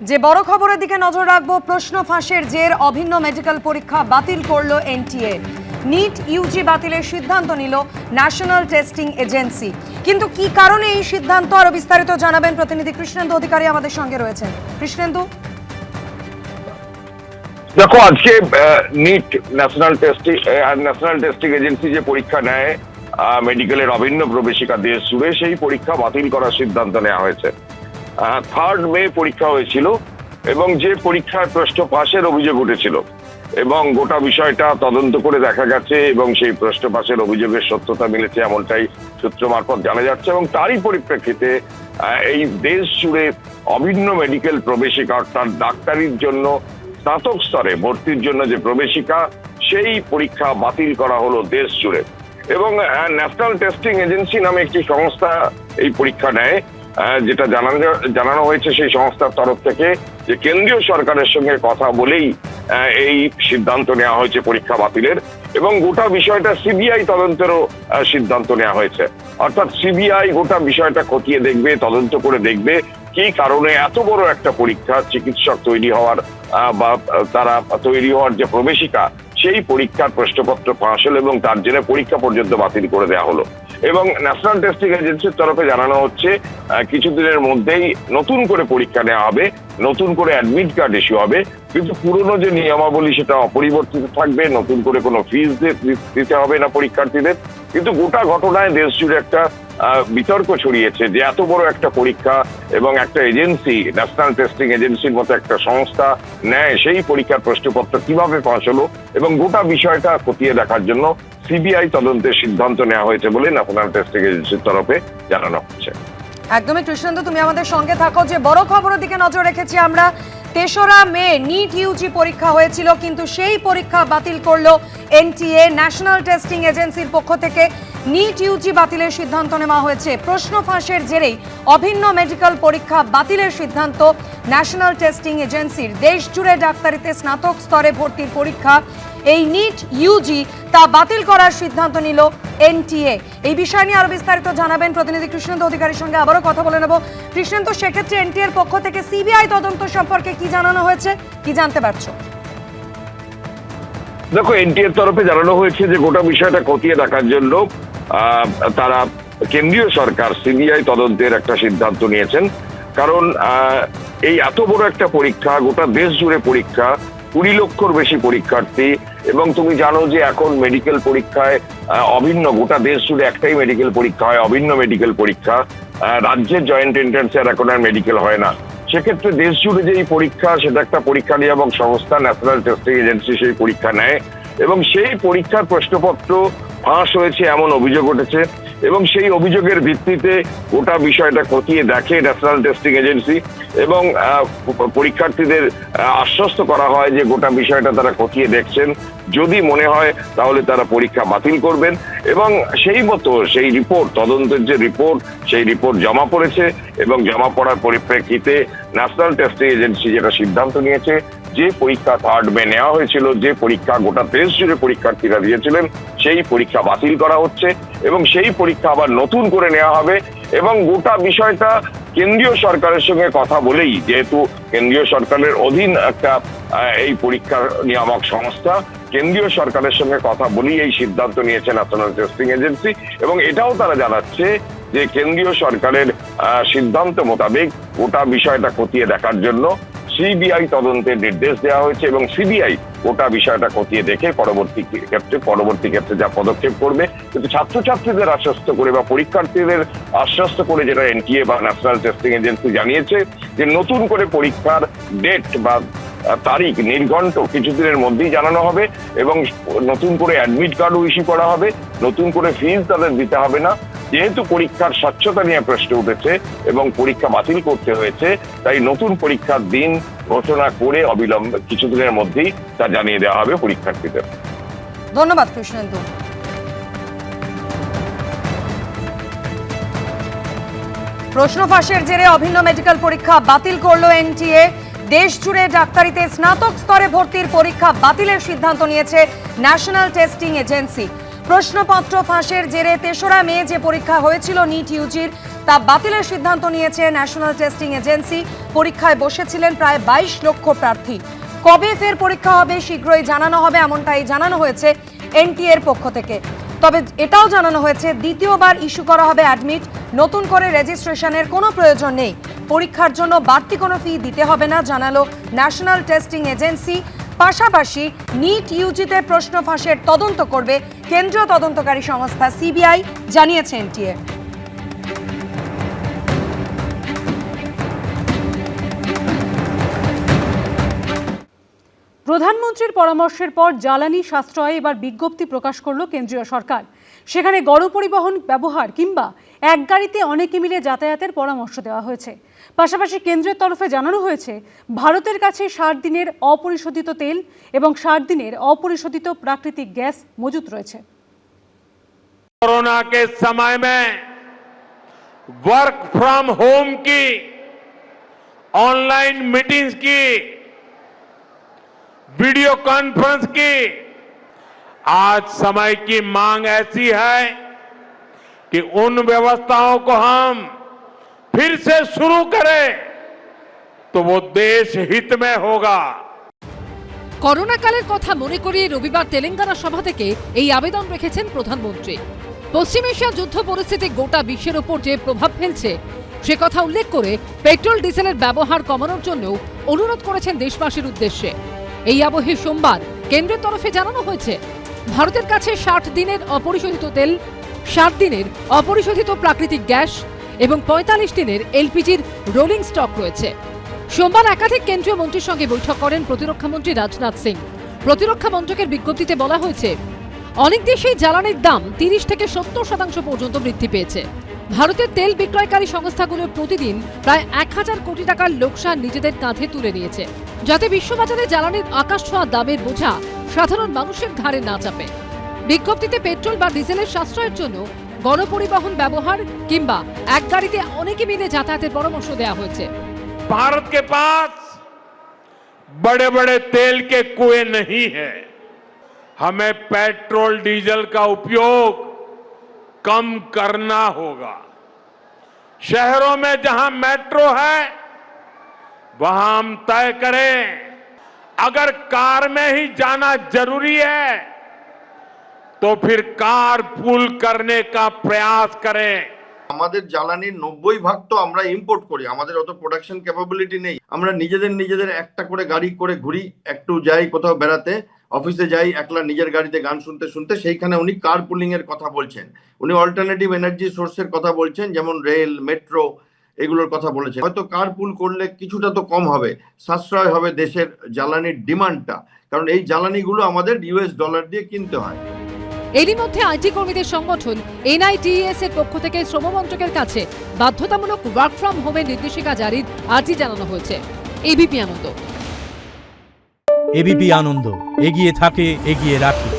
যে বড় খবরের দিকে নজর রাখবো, প্রশ্ন ফাঁসের জের অভিন্ন মেডিকেল পরীক্ষা বাতিল করলো এনটিএ। নিট ইউজি বাতিলের সিদ্ধান্ত নিল ন্যাশনাল টেস্টিং এজেন্সি। কিন্তু কি কারণে এই সিদ্ধান্ত, আরো বিস্তারিত জানাবেন প্রতিনিধি কৃষ্ণেন্দু অধিকারী আমাদের সঙ্গে রয়েছেন। কৃষ্ণেন্দু, দেখো, আজকে নিট ন্যাশনাল টেস্টিং এজেন্সি যে পরীক্ষা নেয় মেডিকেলের অভিন্ন প্রবেশিকা দেশ জুড়ে, সেই পরীক্ষা বাতিল করার সিদ্ধান্ত নেওয়া হয়েছে। 3 মে পরীক্ষা হয়েছিল এবং যে পরীক্ষার প্রশ্ন ফাঁসের অভিযোগ উঠেছিল এবং গোটা বিষয়টা তদন্ত করে দেখা গেছে এবং সেই প্রশ্ন ফাঁসের অভিযোগের সত্যতা মিলেছে, এমনটাই সূত্র মারফত জানা যাচ্ছে। এবং তারই পরিপ্রেক্ষিতে এই দেশ জুড়ে অভিন্ন মেডিকেল প্রবেশিকা, অর্থাৎ ডাক্তারির জন্য স্নাতক স্তরে ভর্তির জন্য যে প্রবেশিকা, সেই পরীক্ষা বাতিল করা হলো দেশ জুড়ে। এবং ন্যাশনাল টেস্টিং এজেন্সি নামে একটি সংস্থা এই পরীক্ষা নেয়, যেটা জানানো হয়েছে সেই সংস্থার তরফ থেকে যে কেন্দ্রীয় সরকারের সঙ্গে কথা বলেই এই সিদ্ধান্ত নেওয়া হয়েছে পরীক্ষা বাতিলের। এবং গোটা বিষয়টা সিবিআই তদন্তেরও সিদ্ধান্ত নেওয়া হয়েছে। অর্থাৎ সিবিআই গোটা বিষয়টা খতিয়ে দেখবে, তদন্ত করে দেখবে কি কারণে এত বড় একটা পরীক্ষা, চিকিৎসক তৈরি হওয়ার বা তারা তৈরি হওয়ার যে প্রবেশিকা, সেই পরীক্ষার প্রশ্নপত্র ফাঁস হলো এবং তার জন্য পরীক্ষা পর্যন্ত বাতিল করে দেওয়া হলো। এবং ন্যাশনাল টেস্টিং এজেন্সির তরফে জানানো হচ্ছে কিছুদিনের মধ্যেই নতুন করে পরীক্ষা নেওয়া হবে, নতুন করে অ্যাডমিট কার্ড ইস্যু হবে, কিন্তু পুরনো যে নিয়মাবলী সেটা অপরিবর্তিত থাকবে, নতুন করে কোনো ফিস দিতে হবে না পরীক্ষার্থীদের। কিন্তু গোটা ঘটনায় দেশ জুড়ে একটা বিতর্ক ছড়িয়েছে যে এত বড় একটা পরীক্ষা এবং একটা এজেন্সি, ন্যাশনাল টেস্টিং এজেন্সির মতো একটা সংস্থা নেয়, সেই পরীক্ষার প্রশ্নপত্র কিভাবে ফাঁস হলো, এবং গোটা বিষয়টা খতিয়ে দেখার জন্য সিবিআই তদন্তের সিদ্ধান্ত নেওয়া হয়েছে বলে ন্যাশনাল টেস্টিং এজেন্সির তরফে জানানো হচ্ছে। একদমই কৃষ্ণেন্দু, তুমি আমাদের সঙ্গে থাকো। যে বড় খবরের দিকে নজর রেখেছি আমরা, 3রা মে নিট ইউজি পরীক্ষা হয়েছিল, কিন্তু সেই পরীক্ষা বাতিল করলো এনটিএ। ন্যাশনাল টেস্টিং এজেন্সির পক্ষ থেকে নিট ইউজি বাতিলের সিদ্ধান্ত নেওয়া হয়েছে। প্রশ্ন ফাঁসের জেরেই অভিন্ন মেডিকেল পরীক্ষা বাতিলের সিদ্ধান্ত ন্যাশনাল টেস্টিং এজেন্সির। দেশ জুড়ে ডাক্তারিতে স্নাতক স্তরে ভর্তির পরীক্ষা, এই নিট ইউজি, তা বাতিল করার সিদ্ধান্ত নিল এনটিএ। এই বিষয় নিয়ে আরো বিস্তারিত জানাবেন প্রতিনিধি কৃষ্ণেন্দু অধিকারীর সঙ্গে আবারও কথা বলে নেব। কৃষ্ণেন্দু, সেক্ষেত্রে এনটিএ এর পক্ষ থেকে সিবিআই তদন্ত সম্পর্কে কি জানানো হয়েছে, কি জানতে পারছো? দেখো, এনটিএ এর তরফে জানানো হয়েছে যে গোটা বিষয়টা খতিয়ে দেখার জন্য তারা কেন্দ্রীয় সরকার সিবিআই তদন্তের একটা সিদ্ধান্ত নিয়েছেন। কারণ এই এত বড় একটা পরীক্ষা, গোটা দেশ জুড়ে পরীক্ষা, 20 লক্ষর বেশি পরীক্ষার্থী, এবং তুমি জানো যে এখন মেডিকেল পরীক্ষায় অভিন্ন, গোটা দেশ জুড়ে একটাই মেডিকেল পরীক্ষা হয়, অভিন্ন মেডিকেল পরীক্ষা। রাজ্যের জয়েন্ট এন্ট্রান্স আর এখন আর মেডিকেল হয় না। সেক্ষেত্রে দেশ জুড়ে যে পরীক্ষা, সেটা একটা পরীক্ষা নিয়ামক সংস্থা ন্যাশনাল টেস্টিং এজেন্সি সেই পরীক্ষা নেয় এবং সেই পরীক্ষার প্রশ্নপত্র ফাঁস হয়েছে এমন অভিযোগ উঠেছে। এবং সেই অভিযোগের ভিত্তিতে গোটা বিষয়টা খতিয়ে দেখে ন্যাশনাল টেস্টিং এজেন্সি এবং পরীক্ষার্থীদের আশ্বস্ত করা হয় যে গোটা বিষয়টা তারা খতিয়ে দেখছেন, যদি মনে হয় তাহলে তারা পরীক্ষা বাতিল করবেন। এবং সেই মতো সেই রিপোর্ট, তদন্তের যে রিপোর্ট, সেই রিপোর্ট জমা পড়েছে এবং জমা পড়ার পরিপ্রেক্ষিতে ন্যাশনাল টেস্টিং এজেন্সি যেটা সিদ্ধান্ত নিয়েছে, যে পরীক্ষা 3 মে নেওয়া হয়েছিল, যে পরীক্ষা গোটা দেশ জুড়ে পরীক্ষার্থীরা দিয়েছিলেন, সেই পরীক্ষা বাতিল করা হচ্ছে এবং সেই পরীক্ষা আবার নতুন করে নেওয়া হবে। এবং গোটা বিষয়টা কেন্দ্রীয় সরকারের সঙ্গে কথা বলেই, যেহেতু কেন্দ্রীয় সরকারের অধীন একটা এই পরীক্ষা নিয়ামক সংস্থা, কেন্দ্রীয় সরকারের সঙ্গে কথা বলেই এই সিদ্ধান্ত নিয়েছে ন্যাশনাল টেস্টিং এজেন্সি। এবং এটাও তারা জানাচ্ছে যে কেন্দ্রীয় সরকারের সিদ্ধান্ত মোতাবেক গোটা বিষয়টা খতিয়ে দেখার জন্য সিবিআই তদন্তের নির্দেশ দেওয়া হয়েছে এবং সিবিআই গোটা বিষয়টা খতিয়ে দেখে পরবর্তী ক্ষেত্রে যা পদক্ষেপ করবে। কিন্তু ছাত্রছাত্রীদের আশ্বস্ত করে বা পরীক্ষার্থীদের আশ্বস্ত করে যেটা এনটিএ বা ন্যাশনাল টেস্টিং এজেন্সি জানিয়েছে, যে নতুন করে পরীক্ষার ডেট বা তারিখ নির্ঘণ্ট কিছুদিনের মধ্যেই জানানো হবে এবং নতুন করে অ্যাডমিট কার্ডও ইস্যু করা হবে, নতুন করে ফিস তাদের দিতে হবে না। যেহেতু পরীক্ষার স্বচ্ছতা নিয়ে প্রশ্ন উঠেছে এবং পরীক্ষা বাতিল করতে হয়েছে, তাই নতুন পরীক্ষার দিন ঘোষণা করে অবিলম্বে কিছুদিনের মধ্যেই তা জানিয়ে দেওয়া হবে পরীক্ষার্থীদের। ধন্যবাদ কৃষ্ণেন্দু। প্রশ্ন ফাঁসের জেরে অভিন্ন মেডিকেল পরীক্ষা বাতিল করলো এনটিএ। দেশ জুড়ে ডাক্তারিতে স্নাতক স্তরে ভর্তির পরীক্ষা বাতিলের সিদ্ধান্ত নিয়েছে ন্যাশনাল টেস্টিং এজেন্সি। প্রশ্নপত্র ফাঁসের জেরে 3রা মে যে পরীক্ষা হয়েছিল নিট ইউজির, তা বাতিলের সিদ্ধান্ত নিয়েছে ন্যাশনাল টেস্টিং এজেন্সি। পরীক্ষায় বসেছিলেন প্রায় 22 লক্ষ প্রার্থী। কবে ফের পরীক্ষা হবে শীঘ্রই জানানো হবে, এমনটাই জানানো হয়েছে এনটিএ এর পক্ষ থেকে। তবে এটাও জানানো হয়েছে দ্বিতীয়বার ইস্যু করা হবে অ্যাডমিট, নতুন করে রেজিস্ট্রেশনের কোনো প্রয়োজন নেই। পরীক্ষার জন্য বাড়তি কোনো ফি দিতে হবে না জানালো ন্যাশনাল টেস্টিং এজেন্সি। পাশাপাশি নিট ইউজিতে প্রশ্ন ফাঁসের তদন্ত করবে কেন্দ্রীয় তদন্তকারী সংস্থা সিবিআই, জানিয়েছে এনটিএ। প্রধানমন্ত্রীর পরামর্শের পর জ্বালানি সাশ্রয়ে এবার বিজ্ঞপ্তি প্রকাশ করল কেন্দ্রীয় সরকার। সেখানে গণপরিবহন ব্যবহার কিংবা এক গাড়িতে অনেকে মিলে যাতায়াতের পরামর্শ দেওয়া হয়েছে। পাশাপাশি কেন্দ্রের তরফে জানানো হয়েছে ভারতের কাছে 60 দিনের অপরিশোধিত তেল এবং 60 দিনের অপরিশোধিত প্রাকৃতিক গ্যাস মজুত রয়েছে। कोरोना के समय में वर्क फ्रॉम होम की, ऑनलाइन मीटिंग्स की, वीडियो कॉन्फ्रेंस की, आज समय की मांग ऐसी है कि उन व्यवस्थाओं को हम फिर से शुरू करें तो वो देश हित में होगा। করোনা কালের কথা মনে করিয়ে রবিবার তেলেঙ্গানা সভা থেকে এই আবেদন রেখেছেন প্রধানমন্ত্রী। পশ্চিম এশিয়া যুদ্ধ পরিস্থিতি গোটা বিশ্বের ওপর যে প্রভাব ফেলছে সে কথা উল্লেখ করে পেট্রোল ডিজেলের ব্যবহার কমানোর জন্য অনুরোধ করেছেন দেশবাসীর উদ্দেশ্যে। এই আবহে সোমবার কেন্দ্রের তরফে জানানো হয়েছে ভারতের কাছে 60 দিনের অপরিশোধিত তেল, 60 দিনের অপরিশোধিত প্রাকৃতিক গ্যাস এবং 45 দিনের এলপিজির রোলিং স্টক রয়েছে। সোমবার একাধিক কেন্দ্রীয় মন্ত্রীর সঙ্গে বৈঠক করেন প্রতিরক্ষামন্ত্রী রাজনাথ সিং। প্রতিরক্ষা মন্ত্রকের বিজ্ঞপ্তিতে বলা হয়েছে অনেক দেশেই জ্বালানির দাম 30 থেকে 70% পর্যন্ত বৃদ্ধি পেয়েছে। ভারতের তেল বিক্রয়কারী সংস্থাগুলো প্রতিদিন প্রায় 1000 কোটি টাকার লোকসান নিজেদের কাঁধে তুলে নিয়েছে, যাতে বিশ্ববাজারে জ্বালানির আকাশ ছোঁয়া দামের বোঝা সাধারণ মানুষের ঘাড়ে না চাপে। বিজ্ঞপ্তিতে পেট্রোল বা ডিজেলের সাশ্রয়ের জন্য গণপরিবহন ব্যবহার কিংবা এক গাড়িতে অনেকে মিলে যাতায়াতের পরামর্শ দেওয়া হয়েছে। भारत के पास बड़े बड़े तेल के कुएं नहीं है। हमें पेट्रोल डीजल का उपयोग कम करना होगा। शहरों में जहां मेट्रो है वहां हम तय करें, अगर कार में ही जाना जरूरी है तो फिर कार पूल करने का प्रयास करें। আমাদের জ্বালানির 90% তো আমরা ইম্পোর্ট করি, আমাদের অত প্রোডাকশন ক্যাপাবিলিটি নেই। আমরা নিজেদের একটা করে গাড়ি করে ঘুরি, একটু যাই কোথাও বেড়াতে, অফিসে যাই একলা নিজের গাড়িতে গান শুনতে শুনতে। সেইখানে উনি কার পুলিং এর কথা বলছেন, উনি অল্টারনেটিভ এনার্জি সোর্সের কথা বলছেন, যেমন রেল, মেট্রো, এগুলোর কথা বলেছেন। হয়তো কার পুল করলে কিছুটা তো কম হবে, সাশ্রয় হবে দেশের জ্বালানির ডিমান্ডটা, কারণ এই জ্বালানিগুলো আমাদের ইউএস ডলার দিয়ে কিনতে হয়। এরই মধ্যে আইটি কর্মীদের সংগঠন এনআইটিএস এর পক্ষ থেকে শ্রম মন্ত্রকের কাছে বাধ্যতামূলক ওয়ার্ক ফ্রম হোমের নির্দেশিকা জারির আর্জি জানানো হয়েছে। এবিপি আনন্দ। এবিপি আনন্দ, এগিয়ে থাকে, এগিয়ে রাখে।